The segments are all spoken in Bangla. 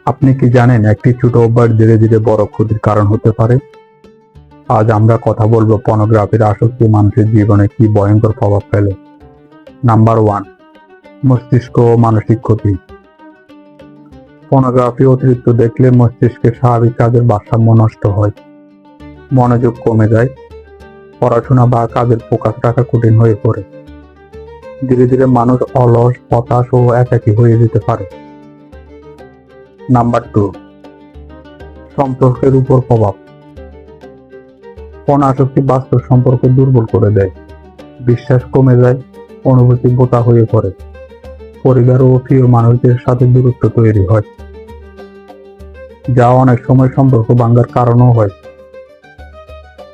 আপনি কি জানেন একটি ছোট অভ্যাস ধীরে ধীরে বড় ক্ষতির কারণ হতে পারে? আজ আমরা কথা বলবো পর্নোগ্রাফির আসক্তি মানুষের জীবনে কি ভয়ঙ্কর প্রভাব ফেলে। নাম্বার 1, মস্তিষ্ক ও মানসিক ক্ষতি। পর্নোগ্রাফি অতিরিক্ত দেখলে মস্তিষ্কের স্বাভাবিক কাজের ভারসাম্য নষ্ট হয়, মনোযোগ কমে যায়, পড়াশোনা বা কাজের ফোকাস রাখা কঠিন হয়ে পড়ে। ধীরে ধীরে মানুষ অলস, হতাশ ও একাকী হয়ে যেতে পারে। নাম্বার 2, সম্পর্কের উপর প্রভাব। পর্ন আসক্তি বাস্তব সম্পর্ক দুর্বল করে দেয়, বিশ্বাস কমে যায়, অনুভূতি বোতা হয়ে পড়ে, পরিবার ও প্রিয় মানুষদের সাথে দূরত্ব তৈরি হয়, যা অনেক সময় সম্পর্ক ভাঙার কারণও হয়।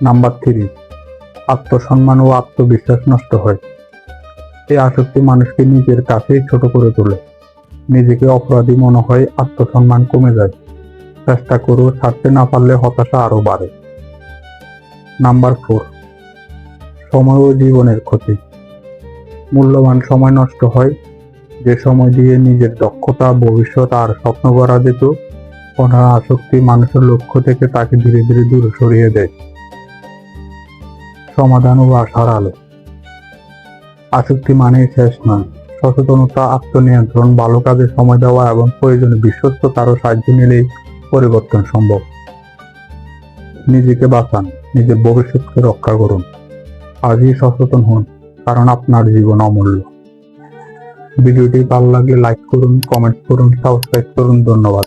নাম্বার 3, আত্মসম্মান ও আত্মবিশ্বাস নষ্ট হয়। এই আসক্তি মানুষকে নিজের কাছেই ছোট করে তোলে, নিজেকে অপরাধী মনে হয়, আত্মসম্মান কমে যায়, চেষ্টা করেও ছাড়তে না পারলে হতাশা আরো বাড়ে। নাম্বার 4, সময় ও জীবনের ক্ষতি। মূল্যবান সময় নষ্ট হয়, যে সময় দিয়ে নিজের দক্ষতা, ভবিষ্যৎ আর স্বপ্ন গড়া যেত। পর্ন আসক্তি মানুষের লক্ষ্য থেকে তাকে ধীরে ধীরে দূরে সরিয়ে দেয়। সমাধান ও আশার আলো। আসক্তি মানেই শেষ নয়। সচেতনতা, আত্মনিয়ন্ত্রণ, ভালো কাজে সময় দেওয়া এবং প্রয়োজনে বিশ্বস্ত কারো সাহায্য নিলেই পরিবর্তন সম্ভব। নিজেকে বাঁচান, নিজের ভবিষ্যৎকে রক্ষা করুন। আজই সচেতন হন, কারণ আপনার জীবন অমূল্য। ভিডিওটি ভালো লাগলে লাইক করুন, কমেন্ট করুন, সাবস্ক্রাইব করুন। ধন্যবাদ।